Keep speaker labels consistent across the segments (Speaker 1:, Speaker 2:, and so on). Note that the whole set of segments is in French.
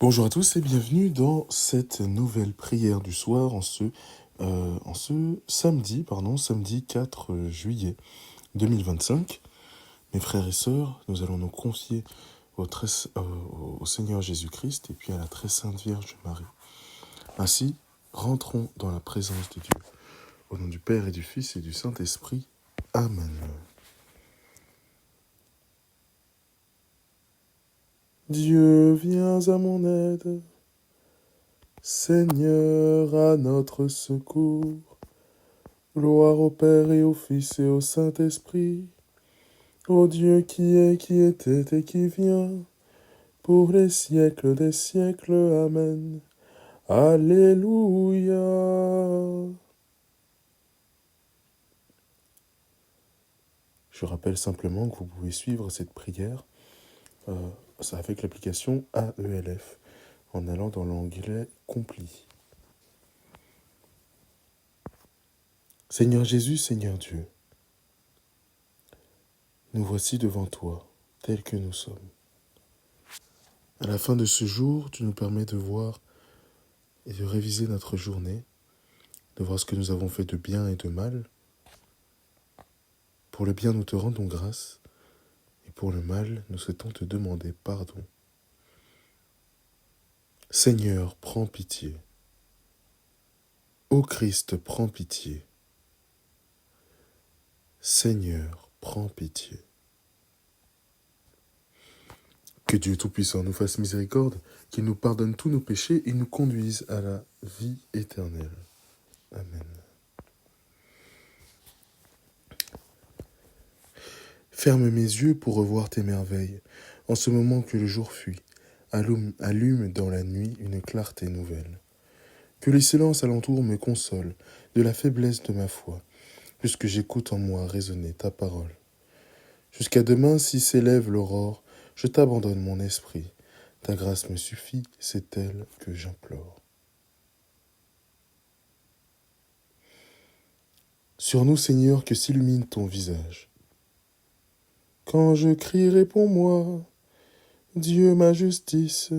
Speaker 1: Bonjour à tous et bienvenue dans cette nouvelle prière du soir en ce samedi 4 juillet 2025. Mes frères et sœurs, nous allons nous confier au Seigneur Jésus-Christ et puis à la très sainte Vierge Marie. Ainsi, rentrons dans la présence de Dieu. Au nom du Père et du Fils et du Saint-Esprit. Amen. Dieu, viens à mon aide. Seigneur, à notre secours. Gloire au Père et au Fils et au Saint-Esprit, au Dieu qui est, qui était et qui vient, pour les siècles des siècles. Amen. Alléluia. Je rappelle simplement que vous pouvez suivre cette prière avec l'application AELF en allant dans l'onglet Compli. Seigneur Jésus, Seigneur Dieu, nous voici devant toi, tels que nous sommes. À la fin de ce jour, tu nous permets de voir et de réviser notre journée, de voir ce que nous avons fait de bien et de mal. Pour le bien, nous te rendons grâce, et pour le mal, nous souhaitons te demander pardon. Seigneur, prends pitié. Ô Christ, prends pitié. Seigneur, prends pitié. Que Dieu Tout-Puissant nous fasse miséricorde, qu'il nous pardonne tous nos péchés et nous conduise à la vie éternelle. Amen. Ferme mes yeux pour revoir tes merveilles, en ce moment que le jour fuit. Allume dans la nuit une clarté nouvelle. Que les silences alentour me consolent de la faiblesse de ma foi, puisque j'écoute en moi résonner ta parole. Jusqu'à demain, si s'élève l'aurore, je t'abandonne mon esprit. Ta grâce me suffit, c'est elle que j'implore. Sur nous, Seigneur, que s'illumine ton visage. Quand je crie, réponds-moi, Dieu ma justice,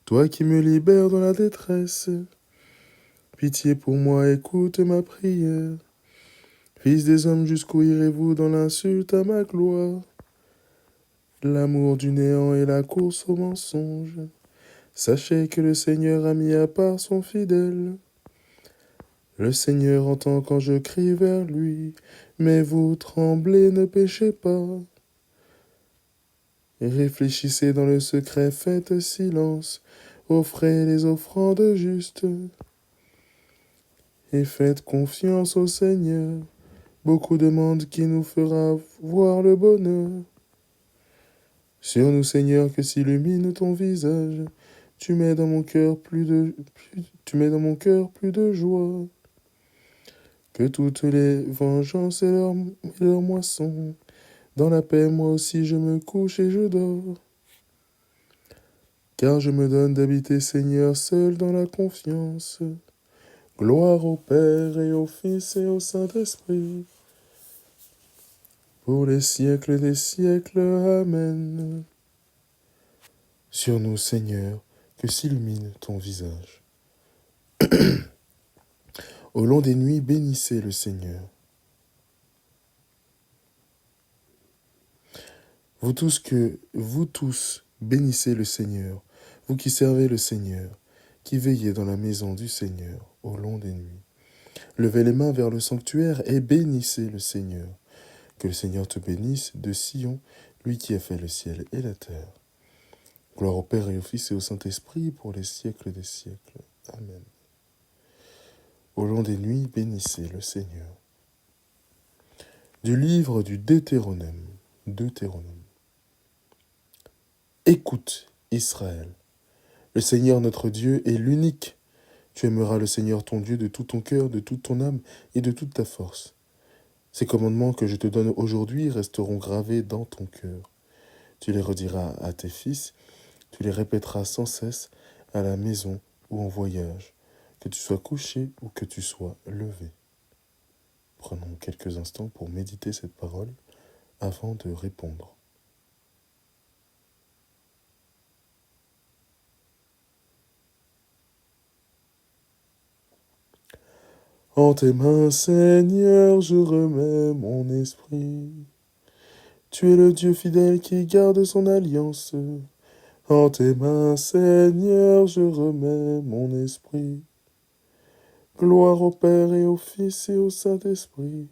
Speaker 1: toi qui me libères dans la détresse. Pitié pour moi, écoute ma prière. Fils des hommes, jusqu'où irez-vous dans l'insulte à ma gloire? L'amour du néant et la course au mensonge. Sachez que le Seigneur a mis à part son fidèle. Le Seigneur entend quand je crie vers lui, mais vous tremblez, ne péchez pas. Et réfléchissez dans le secret, faites silence, offrez les offrandes justes. Et faites confiance au Seigneur, beaucoup demandent qui nous fera voir le bonheur. Sur nous, Seigneur, que s'illumine ton visage, tu mets dans mon cœur plus de joie. Que toutes les vengeances et leurs moissons, dans la paix, moi aussi je me couche et je dors. Car je me donne d'habiter, Seigneur, seul dans la confiance. Gloire au Père et au Fils et au Saint-Esprit, pour les siècles des siècles. Amen. Sur nous, Seigneur, que s'illumine ton visage. Au long des nuits, bénissez le Seigneur. Vous tous, bénissez le Seigneur, vous qui servez le Seigneur, qui veillez dans la maison du Seigneur au long des nuits. Levez les mains vers le sanctuaire et bénissez le Seigneur. Que le Seigneur te bénisse de Sion, lui qui a fait le ciel et la terre. Gloire au Père et au Fils et au Saint-Esprit pour les siècles des siècles. Amen. Au long des nuits, bénissez le Seigneur. Du livre du Deutéronome. Écoute, Israël. Le Seigneur notre Dieu est l'unique. Tu aimeras le Seigneur ton Dieu de tout ton cœur, de toute ton âme et de toute ta force. Ces commandements que je te donne aujourd'hui resteront gravés dans ton cœur. Tu les rediras à tes fils, tu les répéteras sans cesse à la maison ou en voyage, que tu sois couché ou que tu sois levé. Prenons quelques instants pour méditer cette parole avant de répondre. En tes mains, Seigneur, je remets mon esprit. Tu es le Dieu fidèle qui garde son alliance. En tes mains, Seigneur, je remets mon esprit. Gloire au Père et au Fils et au Saint-Esprit.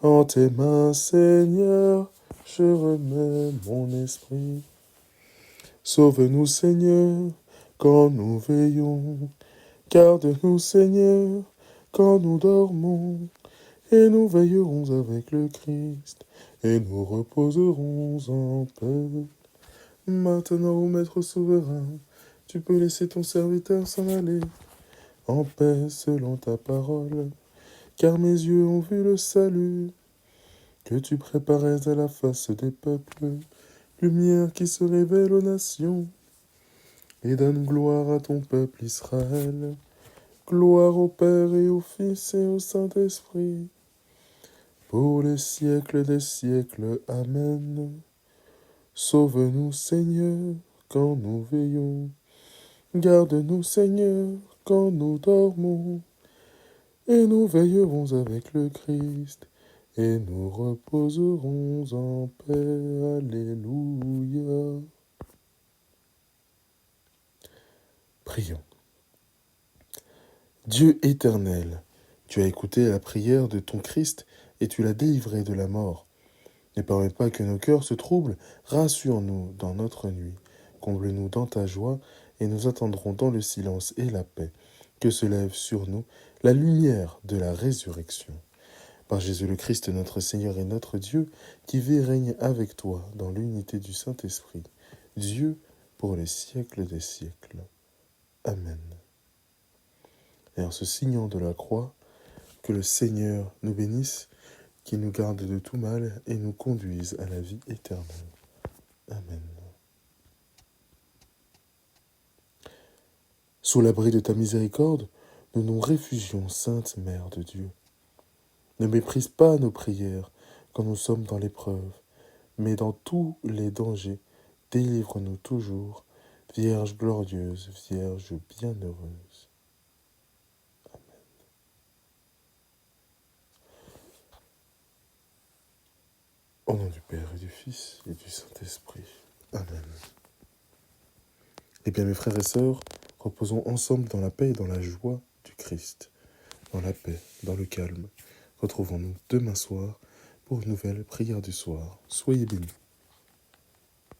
Speaker 1: En tes mains, Seigneur, je remets mon esprit. Sauve-nous, Seigneur, quand nous veillons. Garde-nous, Seigneur, quand nous dormons. Et nous veillerons avec le Christ, et nous reposerons en paix. Maintenant, ô Maître souverain, tu peux laisser ton serviteur s'en aller en paix selon ta parole, car mes yeux ont vu le salut que tu préparais à la face des peuples, lumière qui se révèle aux nations, et donne gloire à ton peuple Israël. Gloire au Père et au Fils et au Saint-Esprit, pour les siècles des siècles. Amen. Sauve-nous, Seigneur, quand nous veillons. Garde-nous, Seigneur, quand nous dormons. Et nous veillerons avec le Christ, et nous reposerons en paix. Alléluia. Prions. Dieu éternel, tu as écouté la prière de ton Christ et tu l'as délivré de la mort. Ne permets pas que nos cœurs se troublent, rassure-nous dans notre nuit, comble-nous dans ta joie, et nous attendrons dans le silence et la paix que se lève sur nous la lumière de la résurrection. Par Jésus le Christ, notre Seigneur et notre Dieu, qui vit et règne avec toi dans l'unité du Saint-Esprit, Dieu pour les siècles des siècles. Amen. Et en se signant de la croix, que le Seigneur nous bénisse, qu'il nous garde de tout mal et nous conduise à la vie éternelle. Amen. Sous l'abri de ta miséricorde, nous nous réfugions, Sainte Mère de Dieu. Ne méprise pas nos prières quand nous sommes dans l'épreuve, mais dans tous les dangers, délivre-nous toujours, Vierge glorieuse, Vierge bienheureuse. Au nom du Père et du Fils et du Saint-Esprit. Amen. Eh bien, mes frères et sœurs, reposons ensemble dans la paix et dans la joie du Christ. Dans la paix, dans le calme. Retrouvons-nous demain soir pour une nouvelle prière du soir. Soyez bénis.